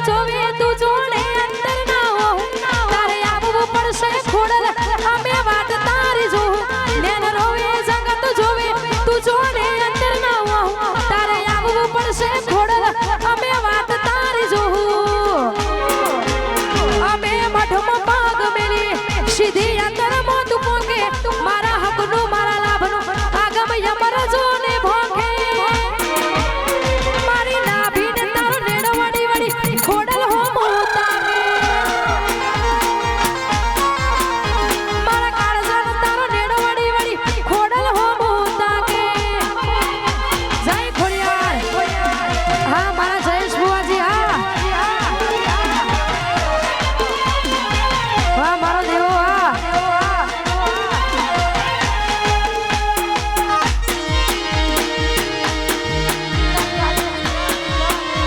જોવે તું જોડે અંતર ના હો તારે આવવું પડશે ખોડલ અમે વાત તારી જો નેન રોવે જગત જોવે તું જોડે અંતર ના હો તારે આવવું પડશે ખોડલ અમે વાત તારી જો અમે મઠમાં પાગ મેલી સીધી અંતર મોત પોકે મારા હકનું મારા લાભનું આગમ યમર જો ને ભોકે મારી નાભી ને તારો નેડો વડી વડી ખોડલ હો મોતાકે મારા કાળજા ને તારો નેડો વડી વડી ખોડલ હો મોતાકે જય ખોડિયાર હા મારા જયેશ બુવાજી હા વાહ મારો દેવો હા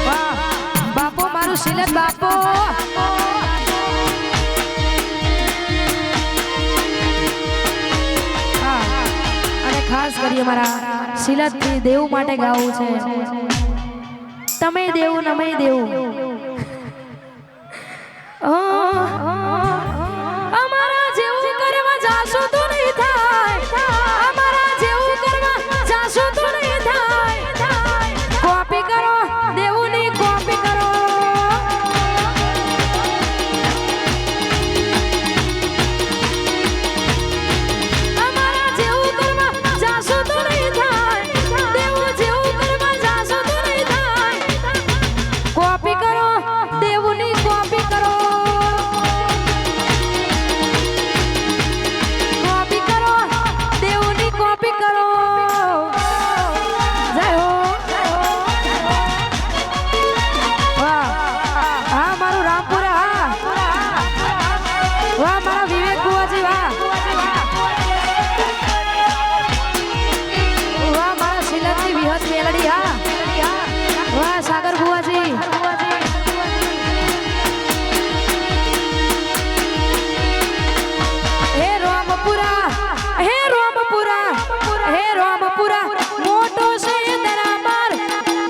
વાહ બાપો મારું શિલત બાપો હા અને ખાસ કરી અમારા શિલત દેવ માટે ગાવું છે તમે દેવું નમે દેવું અમારા જેવું કરવા જાશો તો નહીં થાય અમારા જેવું કરવા જાશો તો નહીં થાય કોપી કરો દેવું ની કોપી કરો અમારા જેવું કરવા જાશો તો નહીં થાય દેવું જેવું કરવા જાશો તો નહીં થાય કોપી કરો દેવું ની કોપી કરો કોપી કરો દેવની કોપી કરો જય હો વાહ હા મારું રામપુરા હા વાહ મારા વિવેક બુવાજી વાહ વાહ મારા શિલતની વિહત મેલડી હા વાહ સાગર બુવાજી હે રામપુરા હે રામપુરા હે રામપુરા મોટો છે દરબાર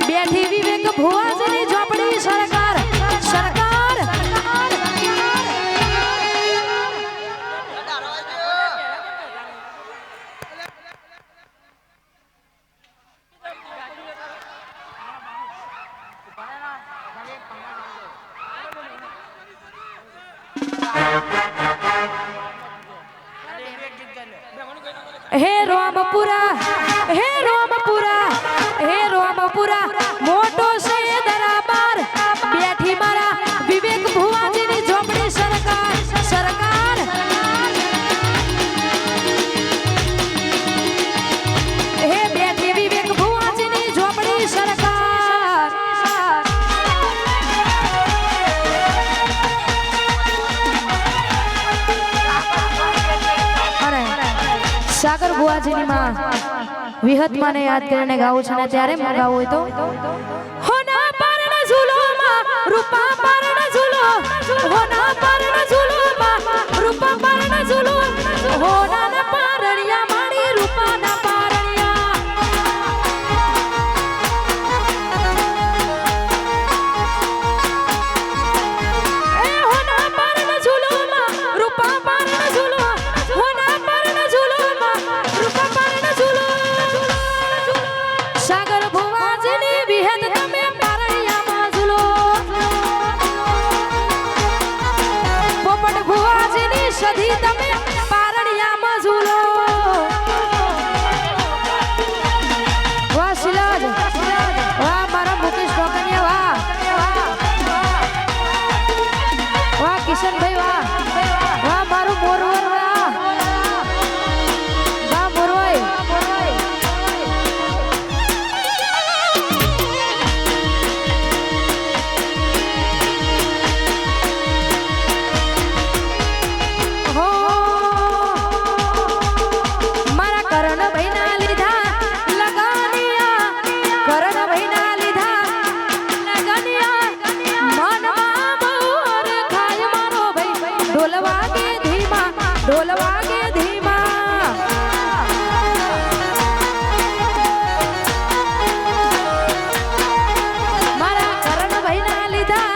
બેઠી વિવેક ભુવાજીની ઝોપડી સરકાર સરકાર હે રામપુરા હે રામપુરા હે રામપુરા મોટો છે દરબાર બેઠી મારા વિવેક ભુવાજીની ઝોપડી સરકાર સરકાર હે બેઠી વિવેક ભુવાજીની ઝોપડી સરકાર અરે સાગર બુવાજીની માં વિહત માને યાદ કરીને ગાવું છે ને ત્યારે ગાવું હોય તો હોના પરණ ઝૂલોમાં રૂપા પરણ ઝૂલો હોના પરણ ઝૂલોમાં રૂપા પરણ ઝૂલો હોના ના પારણિયા મારી રૂપા ના પારણિયા એ હોના પરણ ઝૂલોમાં રૂપા પરણ ઝૂલો હોના પરણ ઝૂલોમાં રૂપા પરણ ઝૂલો સાગર ભુવાજીની વિહત તમે પારણિયામાં ઝૂલો પોપટ ભુવાજીની સધી તમે પારણિયામાં ઝૂલો વાહ શિલાજ વાહ મારા મુકેશ ટોકનિયા વાહ કિશનભાઈ વાહ વાહ મારું મોરવર વાહ વાહ મોરવાઈ હો મારા કરણભાઈ ના લીધા લગાનિયા કરણભાઈ ના લીધા લગાનિયા મનમાં મોર ખાય મારો ભાઈ ઢોલ વાગે ધીમા ઢોલ વાગે ધીમા મારા કરણભાઈ ના લીધા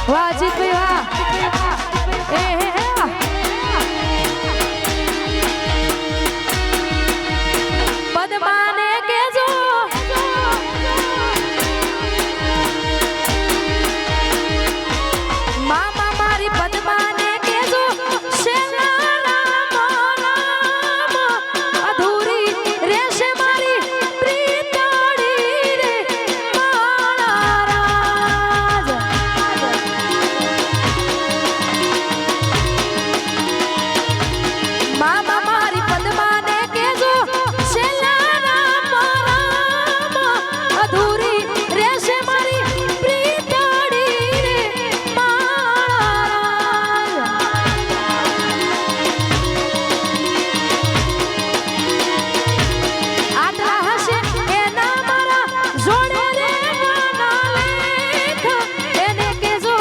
વાહ જીતભાઈ વાહ પદ્માને કેજો મામા મારી પદ્માને કેજો શેલા રામ રામ અધૂરી રહેશે મારી પ્રીતડી રે માળા રાજ મામા મારી પદ્માને કેજો શેલા રામ રામ અધૂરી રહેશે મારી પ્રીતડી રે માળા આટલા હશે એના મારા જોડે રે વાના લેખ એને કેજો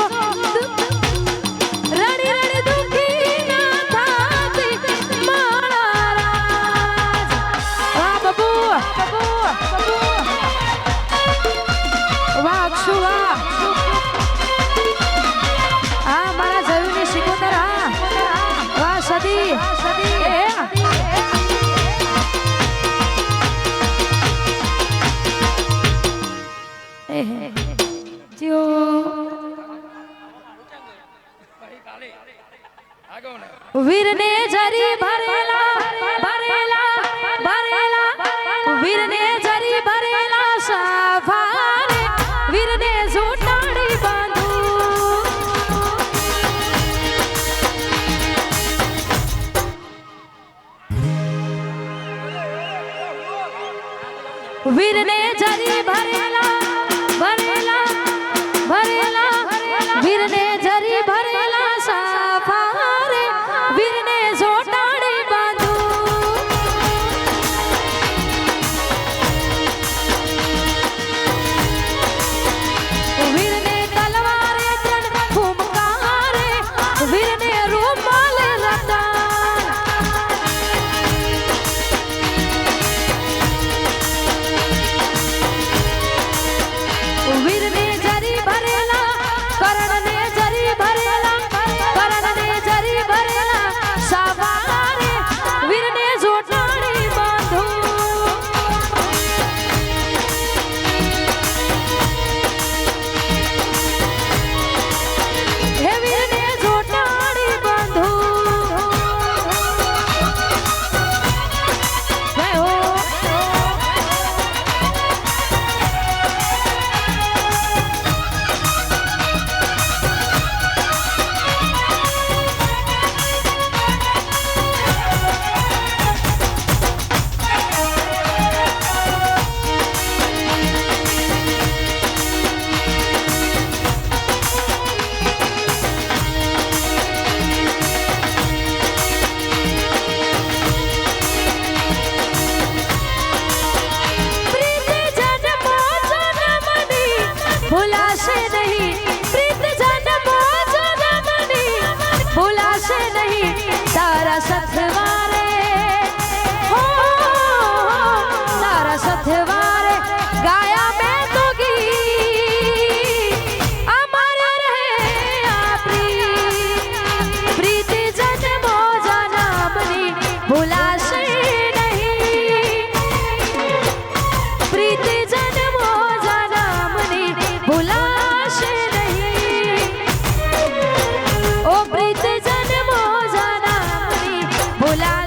રડી રડી દુખી ના થાતી માળા રાજ વાહ બબુ વાહ અક્ષુ વાહ આ મારા જયુની શિકોતર હા વાહ સદી વીરને જરી ભરેલા વીરને જરી ભરેલા સાફારે વીરને જોટાડી બાંધું વીરને જરી ભરેલા વીરને જરી ભરેલા સાફારે વીરને જોટાડી બાંધું વીરને તલવારે ત્રણ ફૂમકારે વીરને રૂમાલે રતાર વીરને જરી ભરેલા કરણને જરી ભરેલા સાવારે વીરને જોટાડી બાંધું હે વીરને જોટાડી બાંધું જય હો ભૂલાશે નહીં પ્રીત જન્મો જન્મની ભૂલાશે નહીં તારા સથવારે હો તારા સથવારે ગાયા મેં તો ગીત અમારે રહે આ પ્રીત જન્મો જન્મની ભૂલાશે નહીં પ્રીત જન્મો જન્મની ભૂલાશે નહીં ઓ પ્રીત જન્મો જન્મની ભૂલા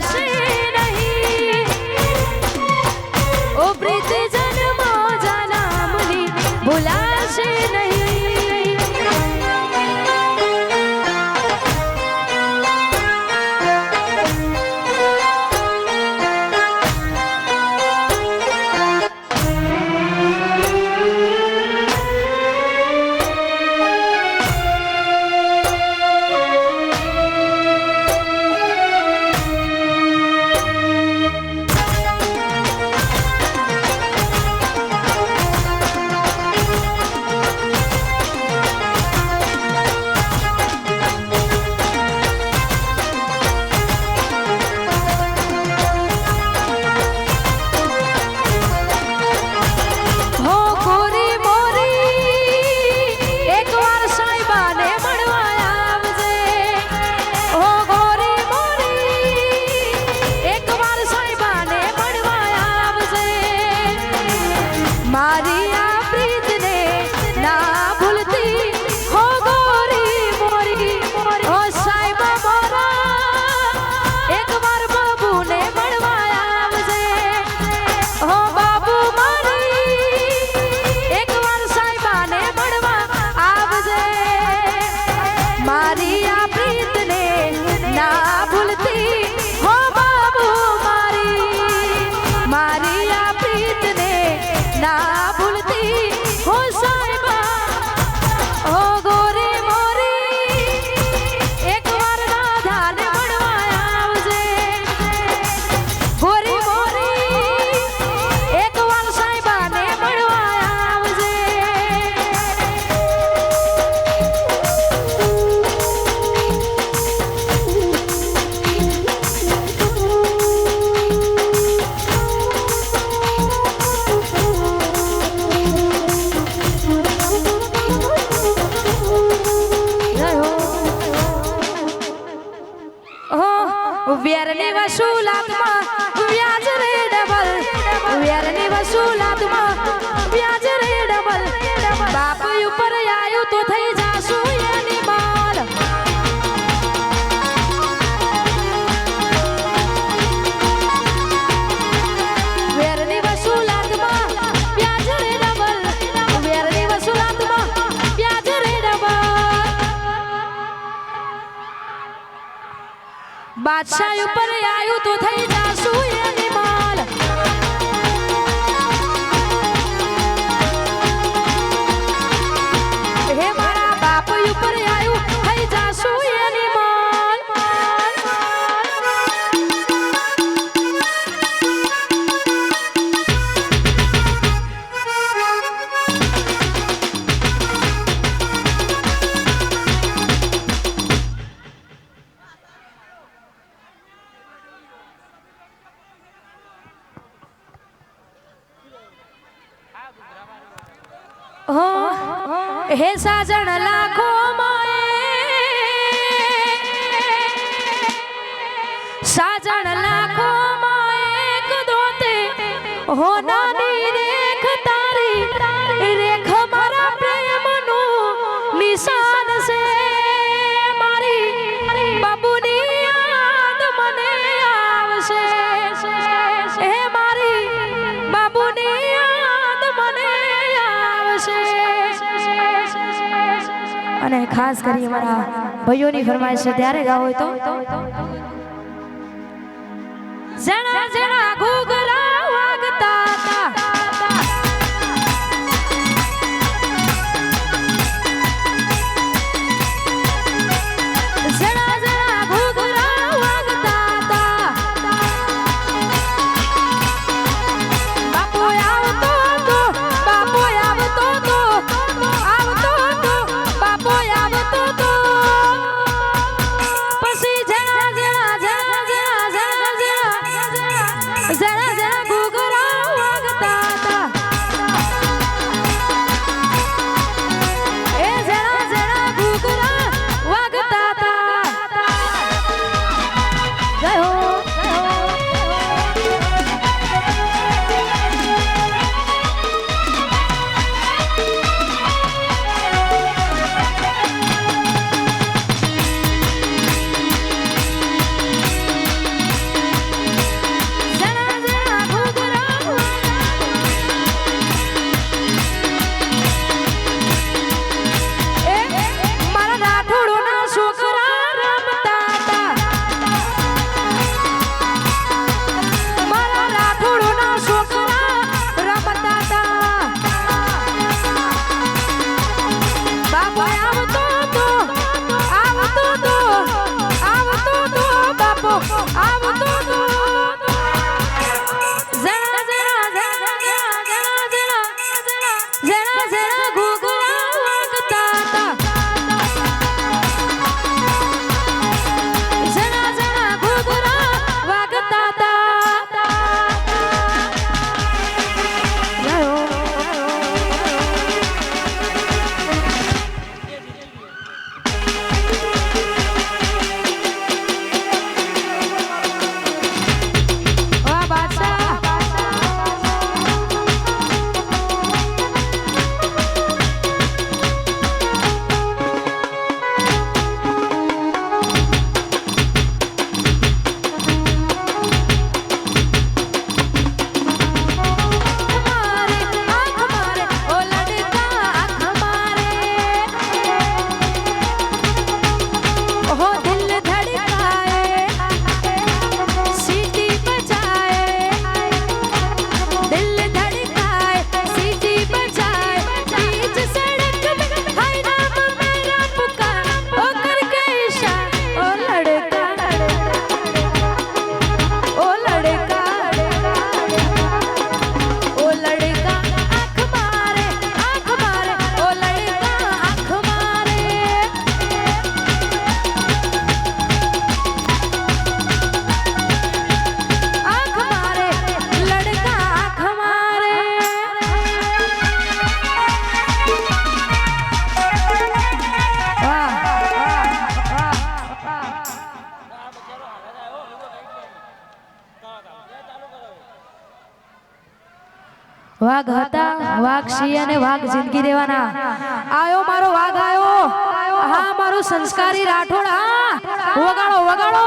વેરની વસૂલાતમાં વ્યાજ રે ડબલ વેરની વસૂલાતમાં વ્યાજ રે ડબલ બાપ ઉપર આયું તો થઈ જાશું એની માલ વેરની વસૂલાતમાં વ્યાજ રે ડબલ વેરની વસૂલાતમાં વ્યાજ રે ડબલ બાદશાહ ઉપર આયું તો થઈ જાશું એની માલ હે મારા બાપ ઉપર આયું થઈ જાશું એની માલ હે સાજણ લાખો સાજણ લાખો એક દોતે હો નાની રેખ તારી રેખ મારા પ્રેમનું નિશાન છે મારી બાબુની યાદ મને આવશે હે મારી બાબુની યાદ મને આવશે અને ખાસ કરી અમારા ભાઈઓની ફરમાઈશ છે ત્યારે ગાવો હોય તો જણા જણા ઘૂઘરા વાગતા હતા જણા જણા ઘૂઘરા વાગતા હતા બાપુ આવતો હતો બાપુ આવતો હતો આવતો હતો બાપુ આવતો હતો પછી જણા જણા જણા જણા જણા જણા વાઘ હતા, વાઘ સિંહ અને વાઘ જિંદગી દેવાના. આયો મારો વાઘ આયો. હા મારું સંસ્કારી રાઠોડ. હા વગાડો વગાડો.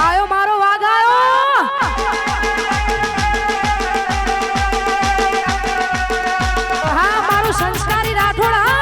આયો મારો વાઘ આયો. હા મારું સંસ્કારી રાઠોડ. હા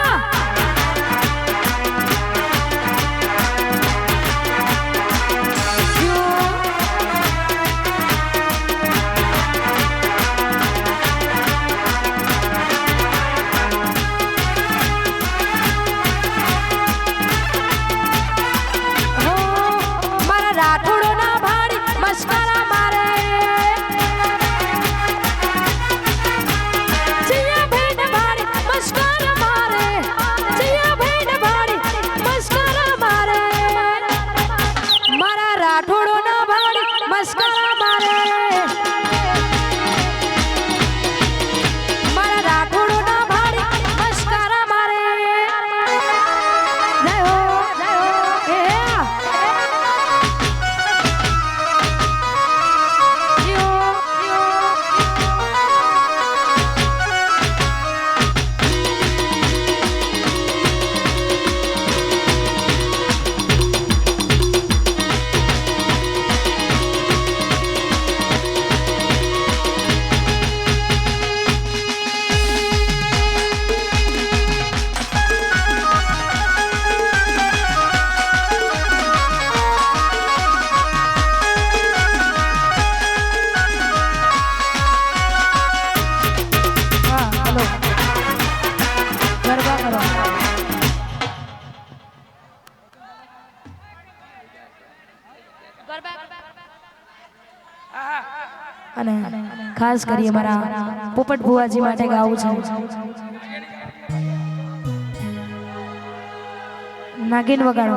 અને ખાસ કરી અમારા પોપટ ભુવાજી માટે ગાવું છે. નાગિન વગાડો.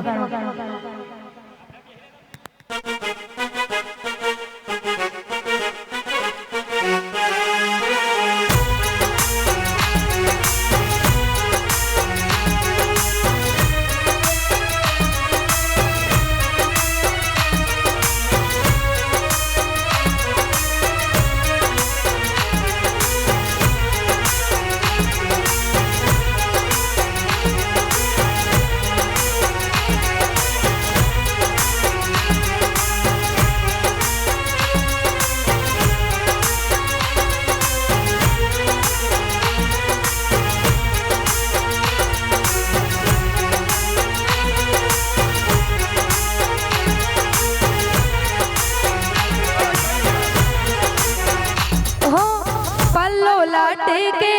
लटके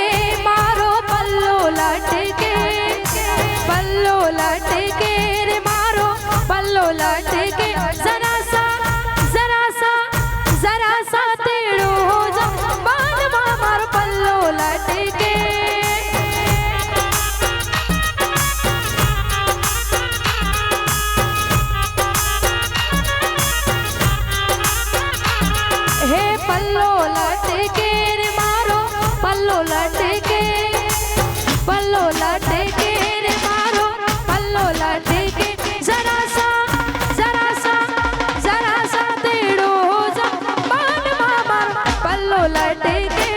मारो पल्लो लटके, पल्लो लटके रे मारो पल्लो लटके, जरा सा तेड़ो हो जा बाल मार पल्लो लटके। हे पल्लो लटके रे मारो पल्लो लटके, पल्लो लटके रे मारो पल्लो लटके, जरा सा तेड़ो हो जा बाल मार पल्लो लटके।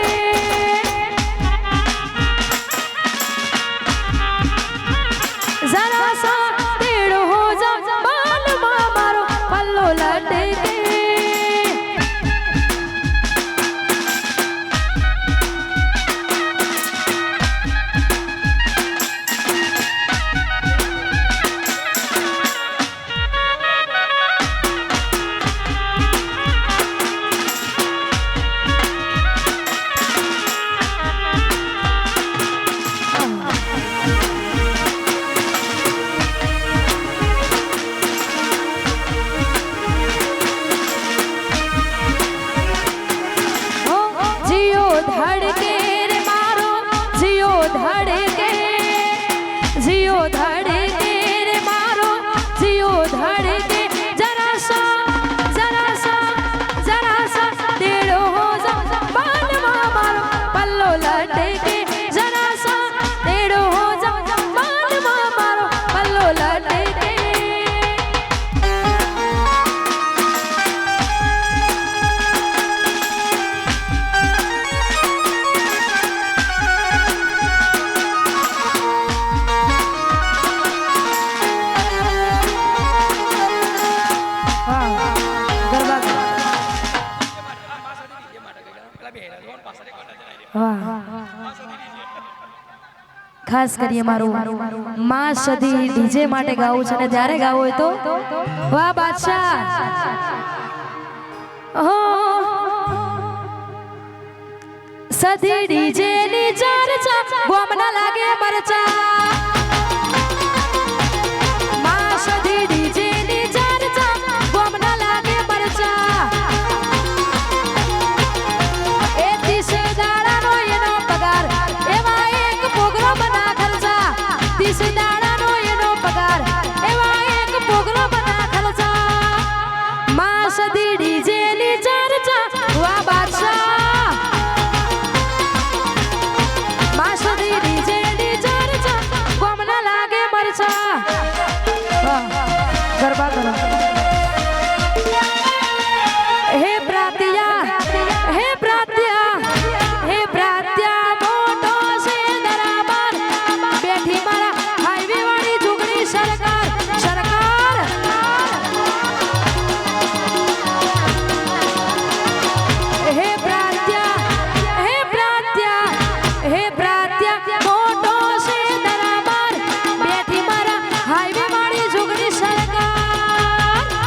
जरा सा तेड़ो हो जा बाल मारो पल्लो लटके। વાહ ખાસ કરીએ મારું માં સદી ડીજે માટે ગાવું છે ને ત્યારે ગાવું હોય તો વાહ બાદશાહ હો સદી ડીજે ની ચર્ચા ગોમના લાગે મરચા માં સદી ડીજે ની ચર્ચા ગોમના લાગે મરચા એ દિશે દાડાનો એનો પગાર એવા એક પ્રોગ્રામ ના ખર્ચા દિશે દાડાનો એનો પગાર એવા એક પ્રોગ્રામ ના ખર્ચા માં સદી ડીજે ની ચર્ચા વાહ બાદશાહ गरबा करो हे प्रातिया हे प्रातिया हे प्रातिया मोटो से दराबार बैठी मारा हाईवे वाली जुगनी सरकार सरकार हे प्रातिया हे प्रातिया हे प्रातिया मोटो से दराबार बैठी मारा हाईवे वाली जुगनी सरकार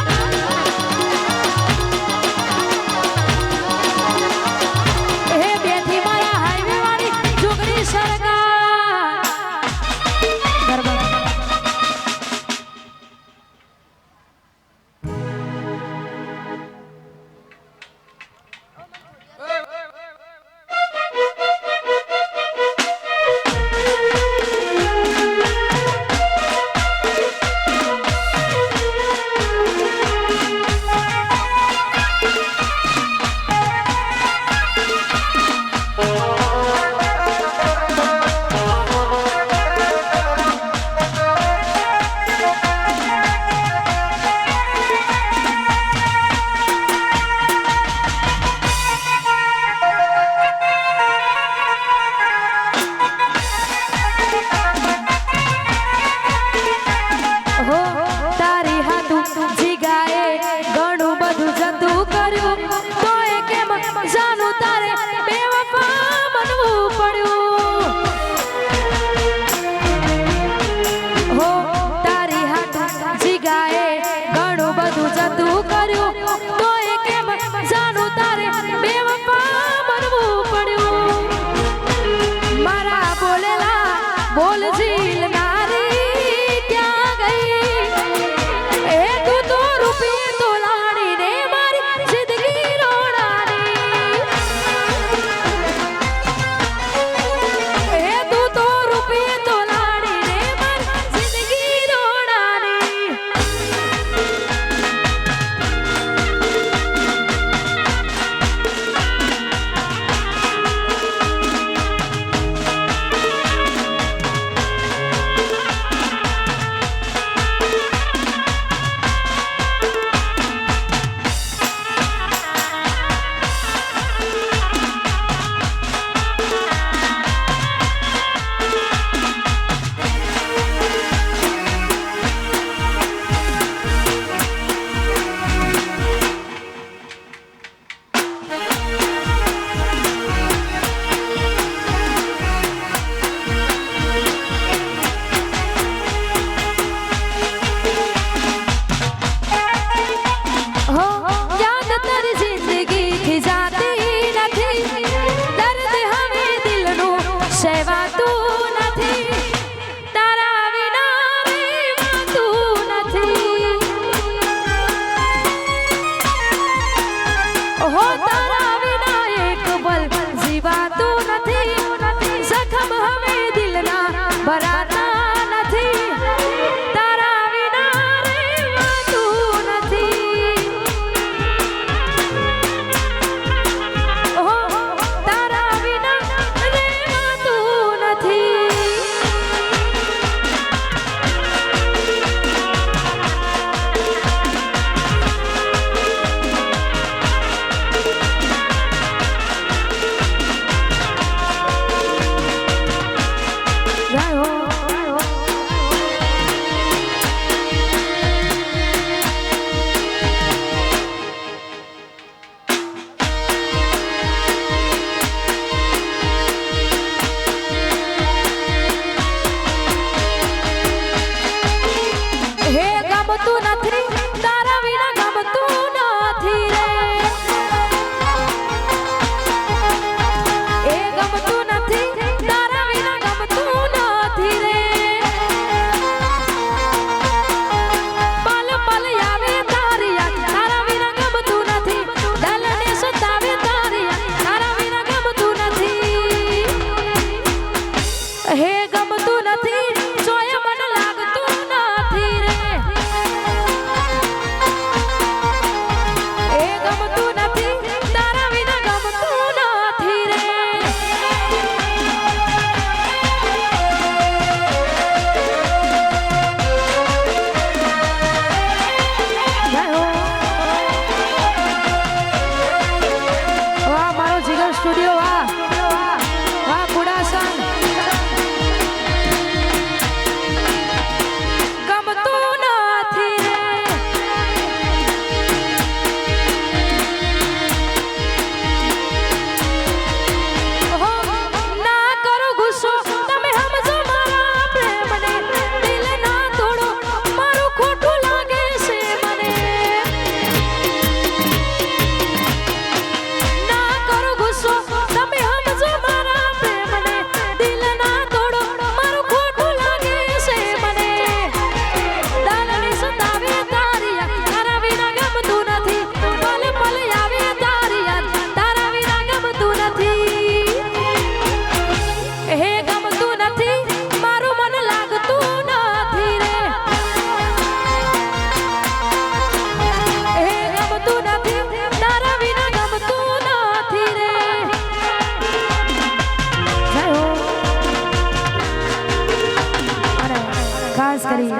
કરી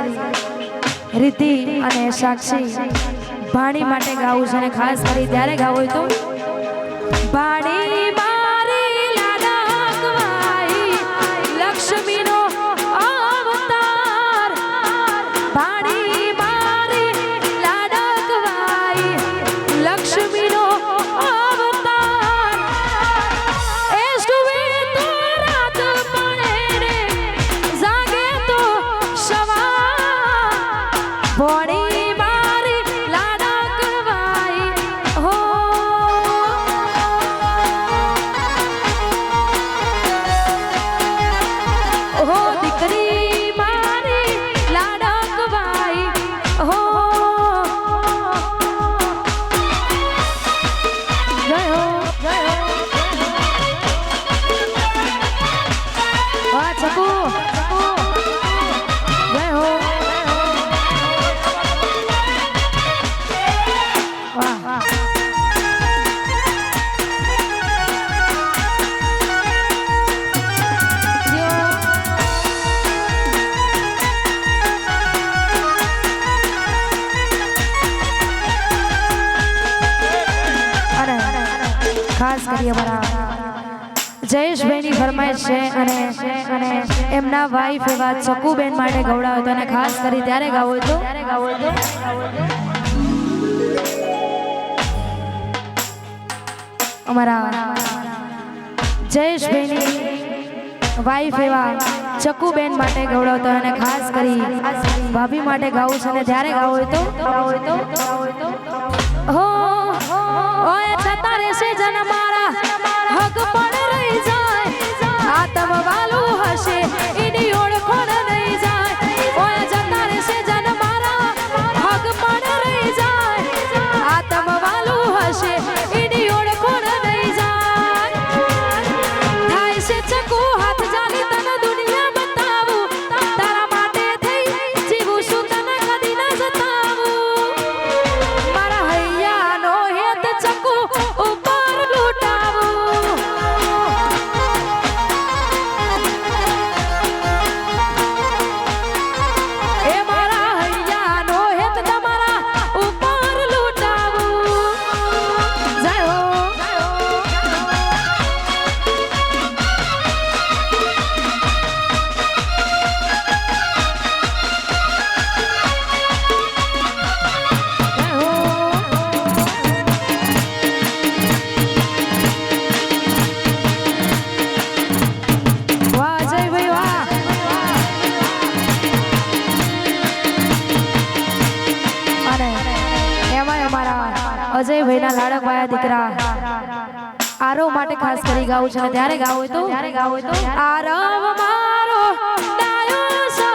રીતિ અને સાક્ષી ભાણી માટે ગાવું છે અને ખાસ કરી ત્યારે ગાવું હોય તો ભાણી મારી લાડકવાઈ લક્ષ્મીનો અવતાર ભાણી મારી લાડકવાઈ લક્ષ્મીનો અવતાર એ સુવે તો રાત પડે રે જાગે તો સવાર ભોળી મારી લાડકવાઈ હો હો દીકરી મારી લાડકવાઈ હો જય હો જય હો વાહ ચકુ જય હો વાહ અને ખાસ કરી અમારા જયેશભાઈની ફરમાઈશ છે અને એમના વાઈફ એવા ચકુબેન માટે ગવડાવો તો અને ખાસ કરી ત્યારે ગાવો તો અમારા જયેશભાઈની વાઈફ એવા ચકુબેન માટે ગવડાવતો અને ખાસ કરી ભાભી માટે ગાવું છે અને ત્યારે ગાવું હોય તો હો ઓય થતા રહેશે જન મારા હક પણ રહી જાય આતમ વાલું હશે એની ઓળખોણ નહીં જાય ઓય જતા રહેશે જન મારા હક પણ રહી જાય આતમ વાલું હશે એની ઓળખોણ નહીં જાય થાય છે ચકુ હાથ જાલી તને દુનિયા બતાવું તારા માટે થઈ જીવું શું તને કદી ના જતાવું મારા હૈયાનો હેત ચકુ ઉપર લૂંટાવું એ મારા હૈયાનો હેત તમારા ઉપર લૂંટાવું જય હો વાહ અજયભાઈ વાહ અને એમાંય અમારા અજયભાઈના લાડકવાયા દીકરા આરવ માટે ખાસ કરી ગાવું છે અને ત્યારે ગાવું હોય તો આરવ મારો ડાયો છે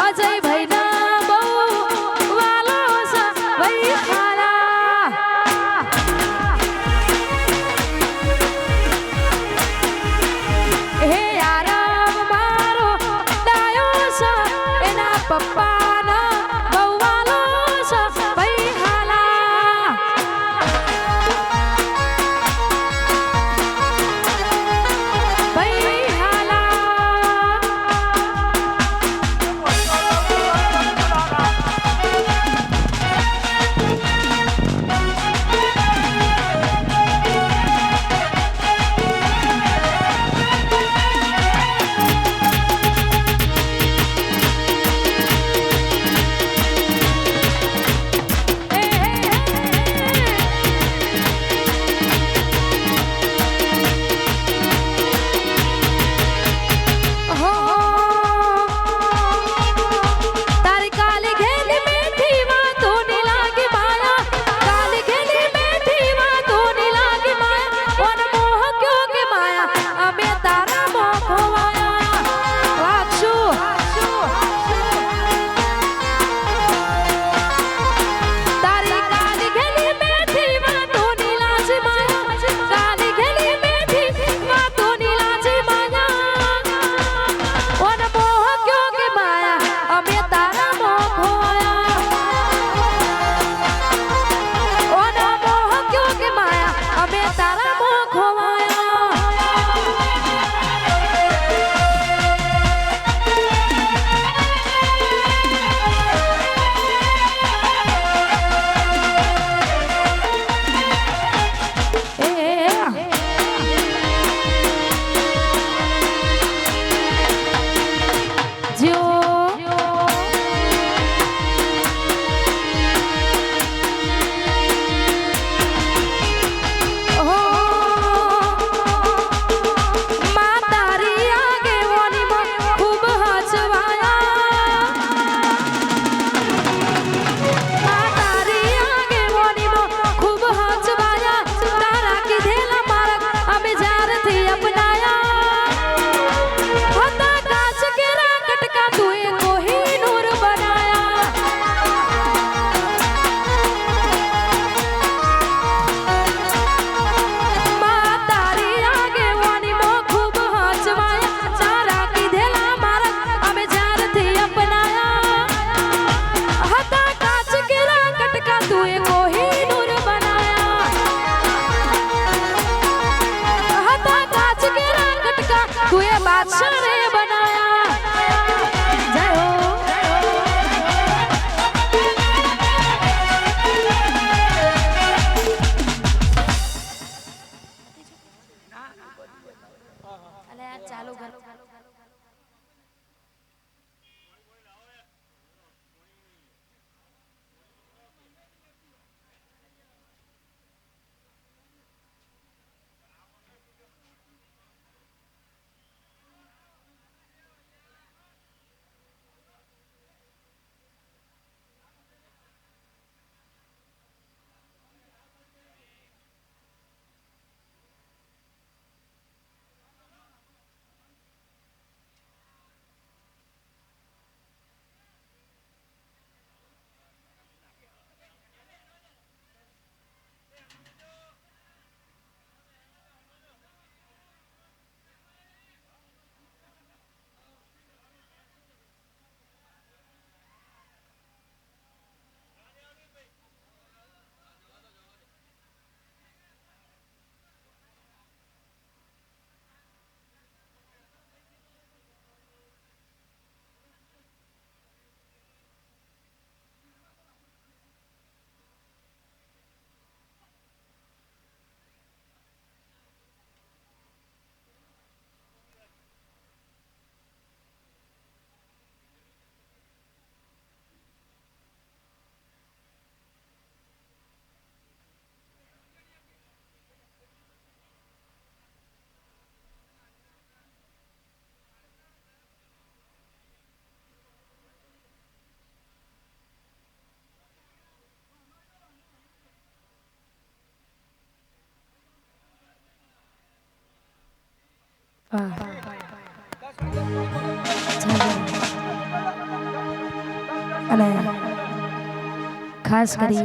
અજયભાઈના બહુ વાલો છે ભાઈ ખારા હે આરવ મારો ડાયો છે એના પપ્પાનો બહુ વાલો છે ભાઈ હાલા ભાઈ હાલા बादशाह ने बनाया। जय हो चालू कर અને ખાસ કરી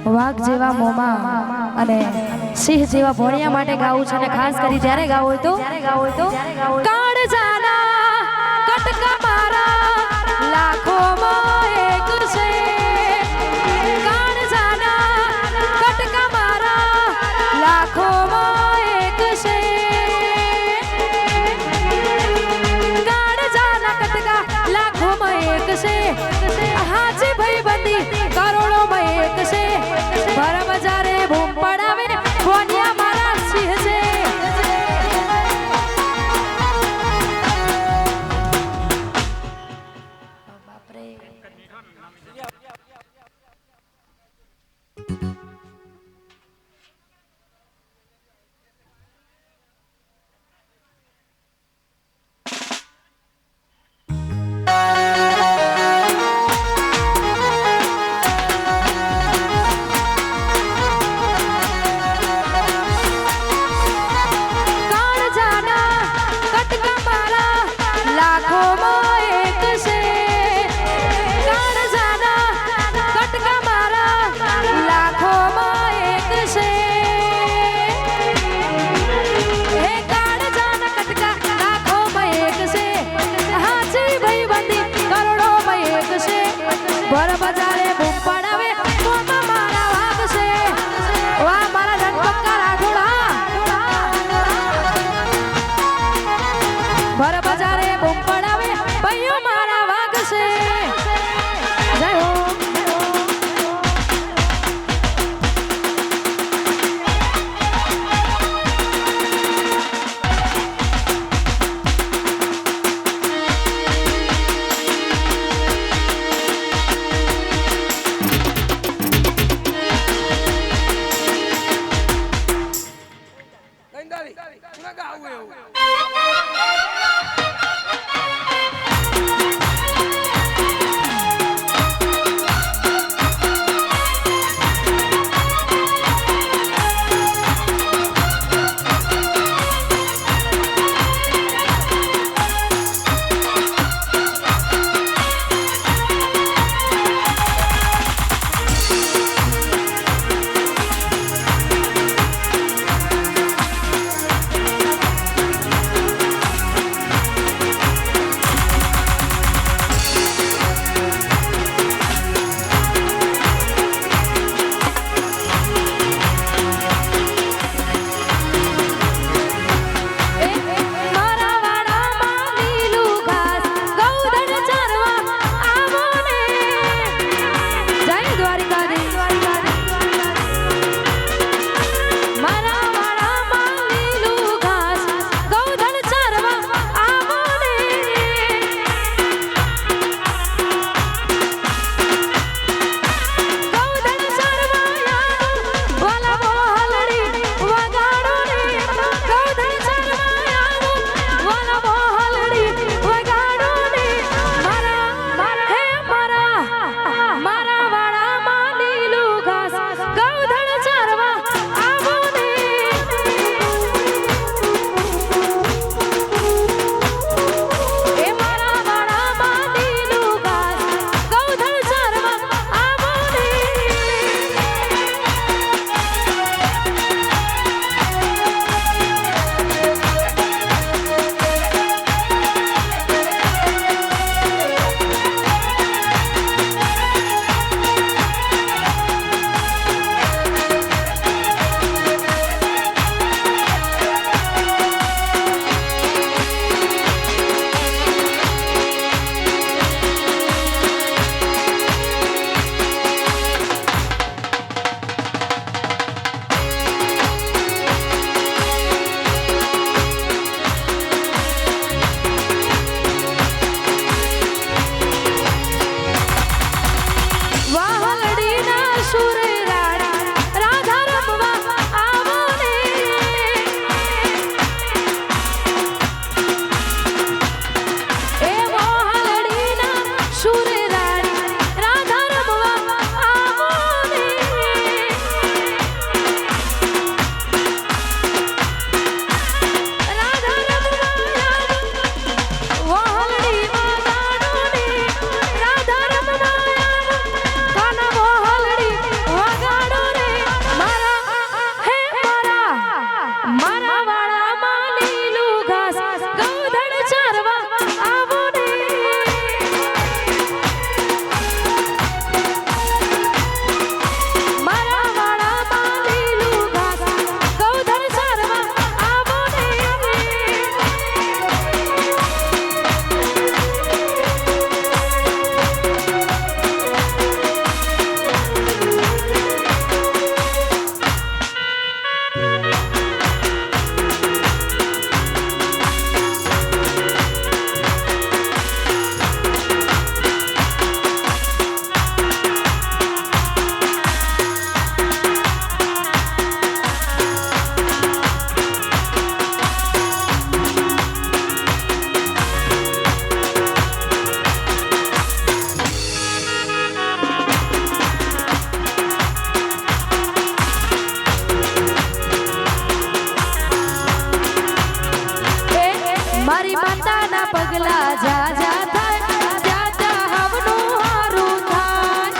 વાઘ જેવા મોમાં અને સિંહ જેવા ભોળિયા માટે ગાવું છે અને ખાસ કરી જ્યારે ગાવું હોય તો કાળ જાના કટકા મારા લાખોમાં એક છે કાળ જાના કટકા મારા લાખોમાં એક છે કાળ જાના કટકા લાખોમાં એક છે હાજી ભાઈ બંદી કરોડોમાં એક છે ભર બજારે બૂમ પડાવે ભોળિયા મારા સિંહ છે બાપરે ભર બજારે બૂમ પડાવે મોમાં મારા વાઘ છે વાહ મારા રણપક્કા રાઠોડા ભર બજારે બૂમ પડાવે ભાઈઓ મારા વાઘ છે જય હો Gawo મારી માતાના પગલા જા જા થાય જા જા હવનું હારું થાય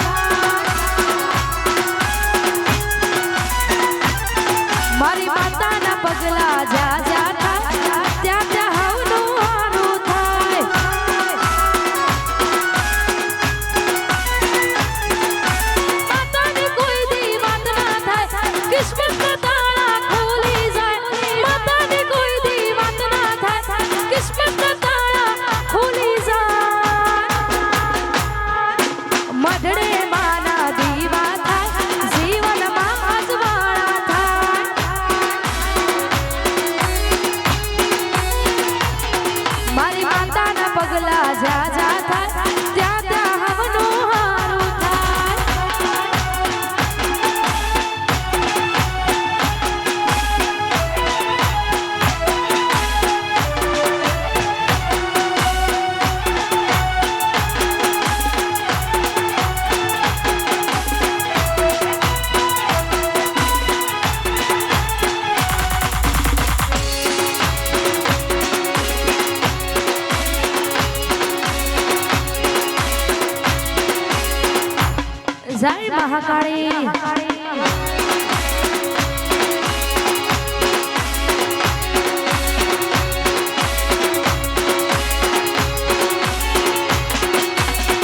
મારી માતાના પગલા જા જા થાય જા જા હવનું હારું થાય માતાની કોઈ દી વાત ના થાય કિસ્મત ના તાળા ખોલી જાય માતાની કોઈ દી વાત ના થાય કિસ્મત ના તાળા ખોલી જાય મઢડે માના દીવા થાય જીવનમાં અજવાળા થાય મારી માતાના પગલા જા જા થાય ત્યાં ત્યાં હવનું હારું થાય જય મહાકાળી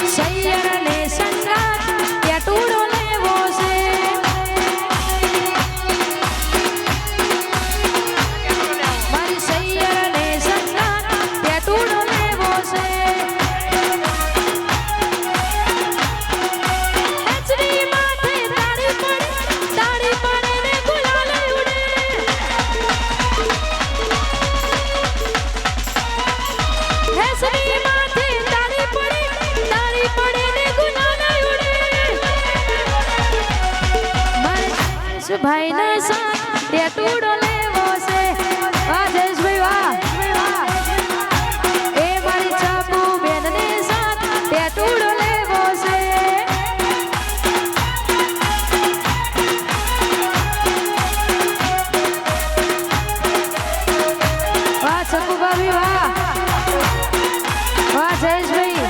સૈયરને સંગાત ત્યાં ટૂડો લેવો છે મારી સૈયરને સંગાત ત્યાં ટૂડો લેવો છે ભાઈ ને સાથ ત્યાં ટૂડો લેવો છે વાહ જયેશભાઈ વાહ એ મારી ચાપુ બેન ને સાથ ત્યાં ટૂડો લેવો છે વાહ ચકુ ભાભી વાહ વાહ જયેશભાઈ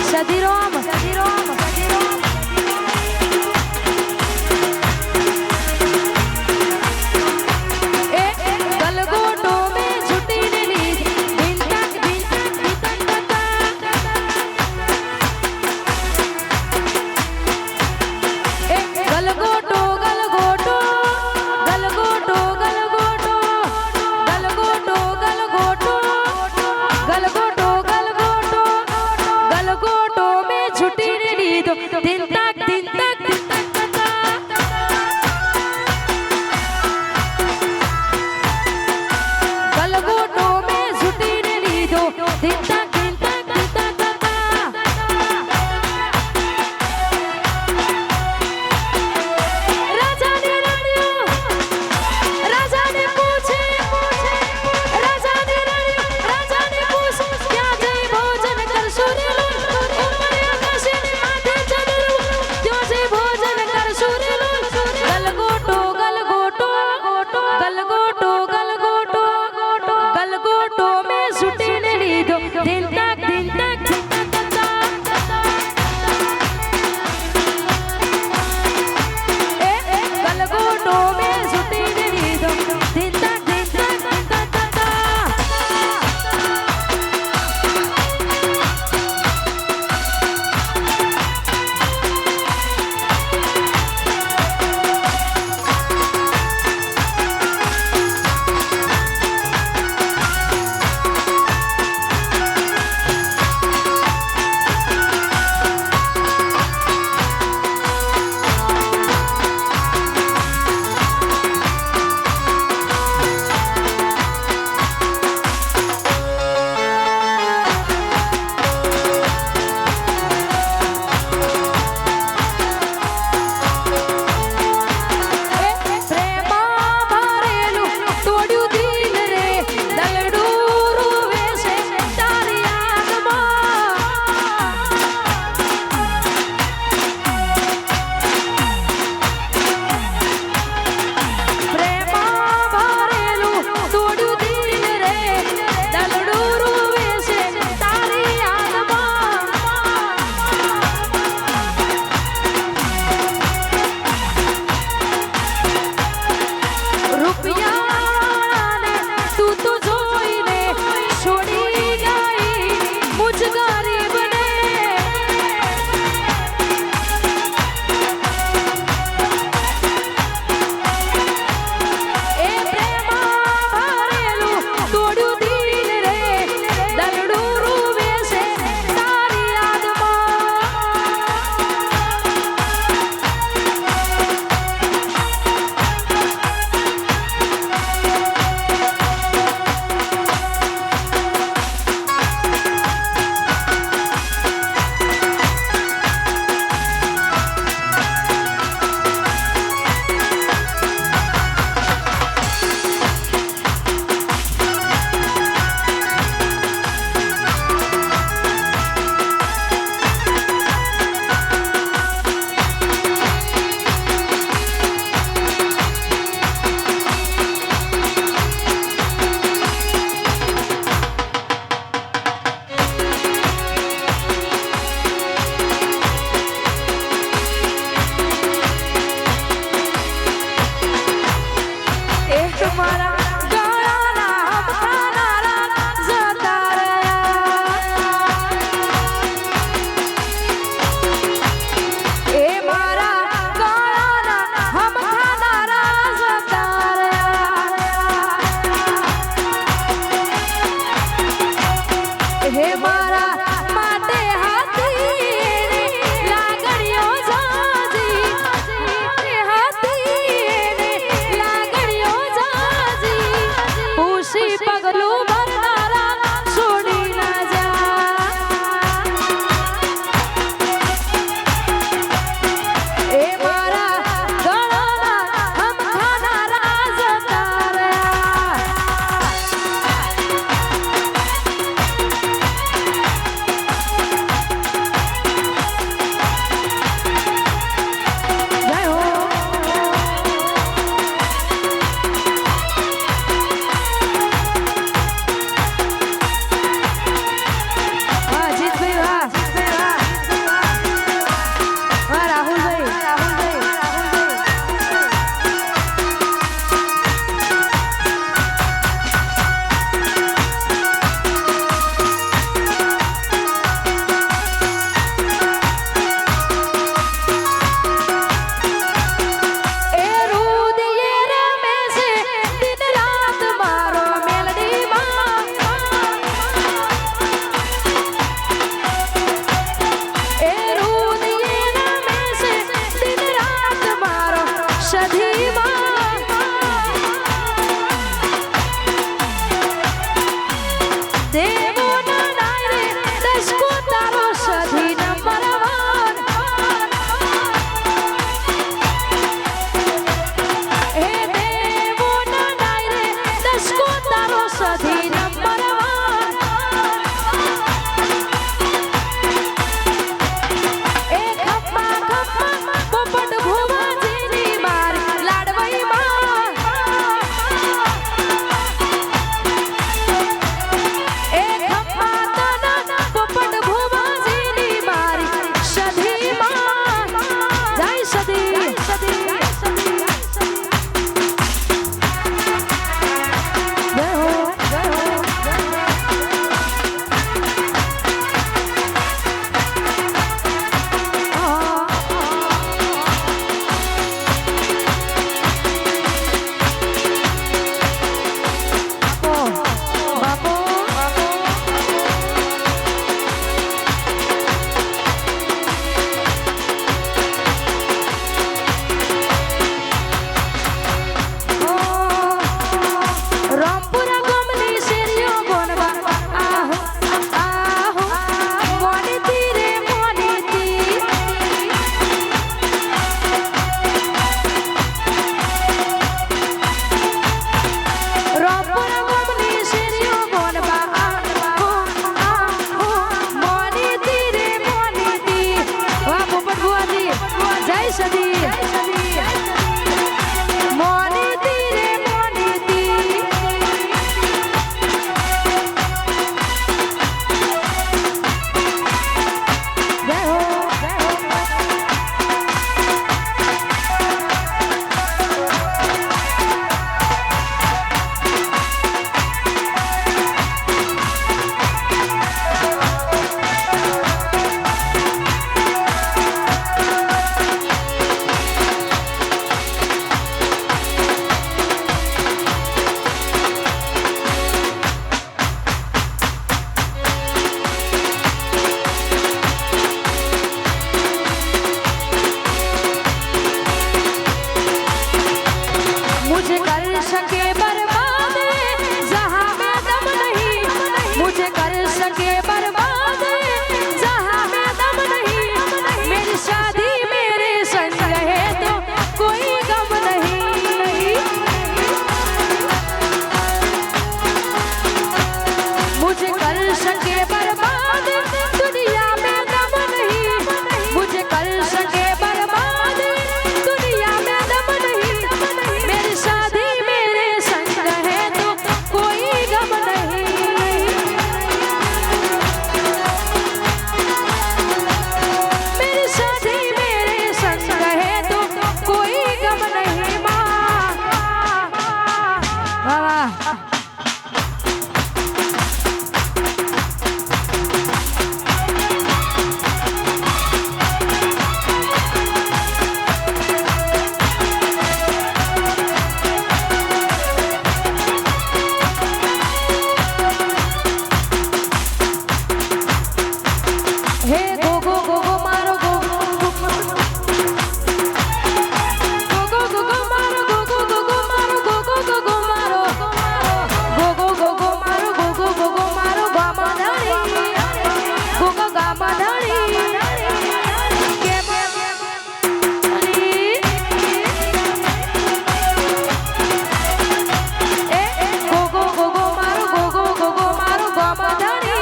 સદીરોમ એ सके बर्बाद जहाँ में दम नहीं, मुझे कर सके बर्बाद जहाँ में दम नहीं। मेरी शादी मेरे संग है तो कोई गम नहीं, मुझे कर सके बर्बाद दुनिया में दम नहीं, मुझे कर सके बर्बाद दुनिया में दम नहीं। मेरी शादी मेरे संग है तो कोई गम नहीं, मेरी शादी मेरे संग है तो कोई गम नहीं। माँ वाह हे गो गो गो गो मारो गो गो गो गो गो मारो गो गो गो गो मारो गो गो गो गो मारो गो गो गो गो मारो गो गो गो गो मारो गामा धाड़ी गो गो गामा धाड़ी के ए गो गो गो गो मारो गो गो गो गो मारो गामा धाड़ी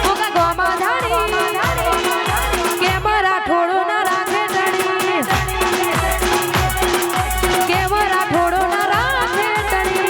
गो गो गामा धाड़ी કેમરા ઠોડો ના રાખે તણી, કેમરા ઠોડો ના રાખે તણી।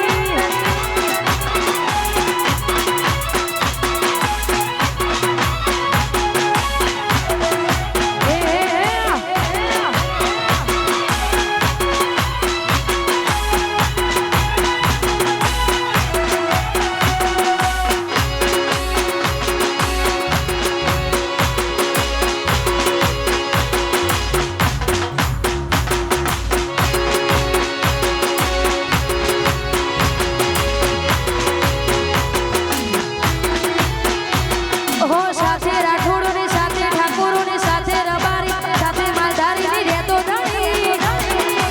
હો સાથે રાઠોડો ને સાથે ઠાકોરો ને સાથે રબારી સાથે માલધારી ની રેતો ધણી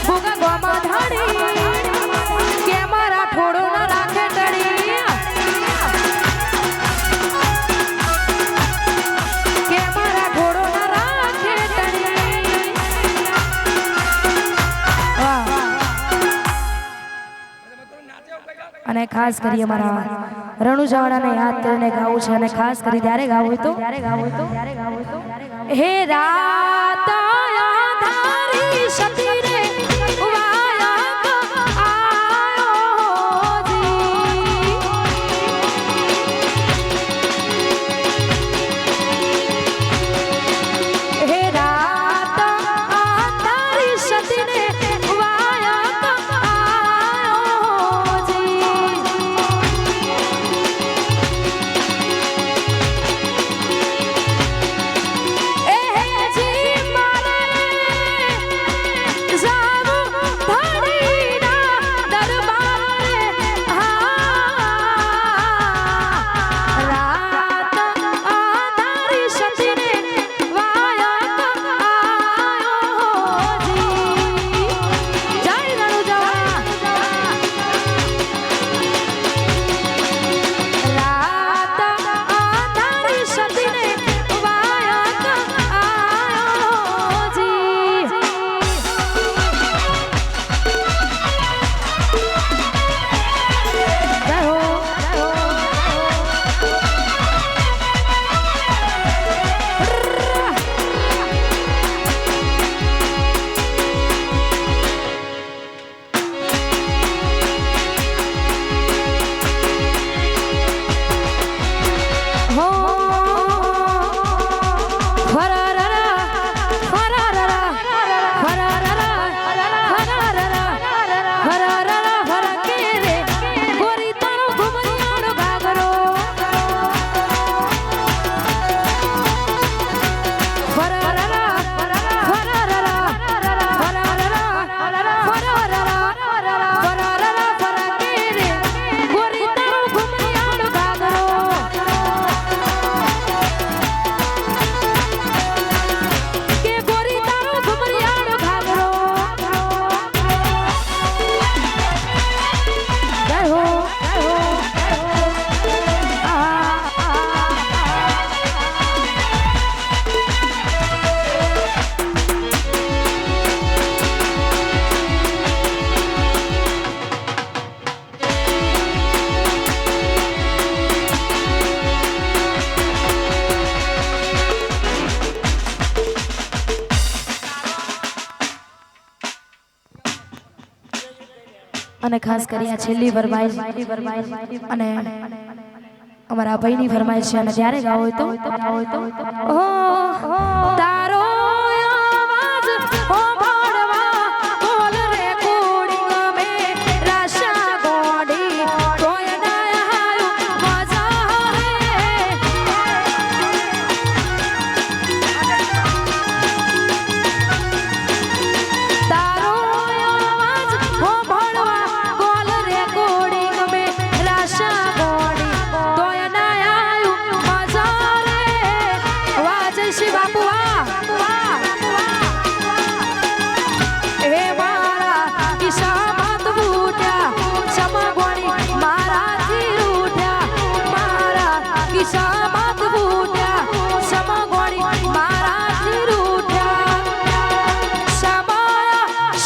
ભોગા ગોમા ધાણી કેમાં રાઠોડો ના રાખે ટણી, કેમાં રાઠોડો ના રાખે ટણી। વાહ અને ખાસ કરી અમારા રણુજાવાડાને યાદ કરીને ગાવું છે અને ખાસ કરી ત્યારે ગાવું તો હે રાત આધારી સતી રે વાયા આયો જી, હે રાત આધારી સતી રે વાયા આયો જી। એ જી મારે અને ખાસ કરી આ છેલ્લી ફરમાઈશ અને અમારા ભાઈની ફરમાઈશ છે અને ત્યારે ગાવો તો ઓ તારો આવાજ ઓ ભણવા બોલ રે કોડિંગ મે રાશા ગોડી કોઈ ના હારું મજા હે તારો આવાજ ઓ ભણવા બોલ રે કોડિંગ મે રાશા ગોડી કોઈ ના હારું મજા રે વાજ શિવ બાપુ હે મારા કિસ્સામાં બૂટ્યા સમગોણી મારાથી રૂઠ્યા મારા કિસ્સામાં બૂટ્યા સમગોણી મારાથી રૂઠ્યા સમય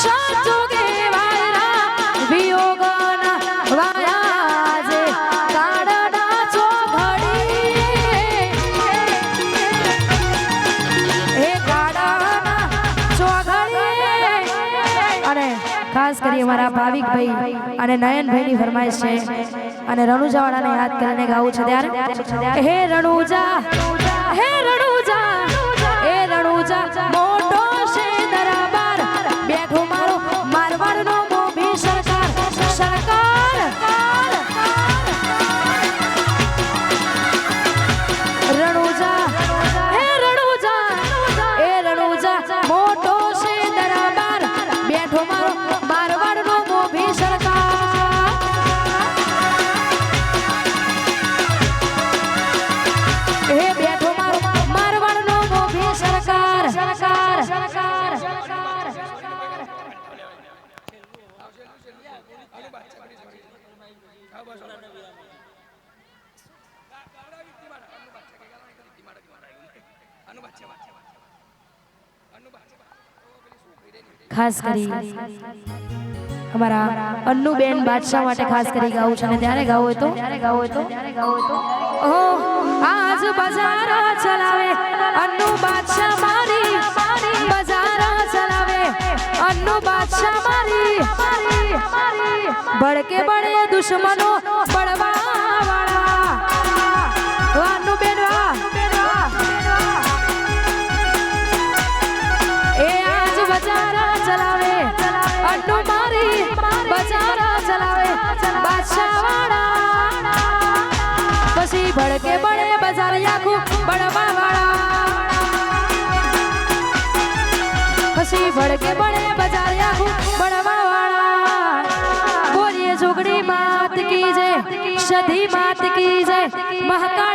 સાચો કહેવાયરા વિયોગના વાયા જે કાળના ચોઘડી હે કાળના ચોઘડી અને ખાસ કરી અમારા ભાવિક ભાઈ અને નયનભાઈ ની ફરમાઈશ છે અને રણુજાવાળાને યાદ કરીને ગાવું છે ત્યારે હે રણુજા હે રણુજા હે રણુજા મોટો છે દરબાર બેઠો મારો મારવાડનો મોભી સરકાર સરકાર રણુજા હે રણુજા હે રણુજા મોટો છે દરબાર બેઠો મારો મારવાડનો મોભી સરકાર હે બેઠો મારો મારવાડનો મોભી સરકાર સરકાર ખાસ કરી અમારા અન્નુબેન બાદશાહ માટે ખાસ કરી ગાવું છે અને ત્યારે ગાવું તો ઓ આજ બજાર ચલાવે અન્નુ બાદશાહ મારી બજાર ચલાવે અન્નુ બાદશાહ મારી બળકે બળે દુશ્મનો બળવા વાળા અન્નુબેન વાહ એ આજ બજાર ચલાવે અન્નુ મારી બજાર ચલાવે બાદશાહ વાળા પછી ભડકે બળે બજાર આખું બળવા વાળા પછી ભડકે બળે બજાર આખું બળવા વાળા બોલીએ જોગડી માત કી જય સધી માત કી જય મહાકાળ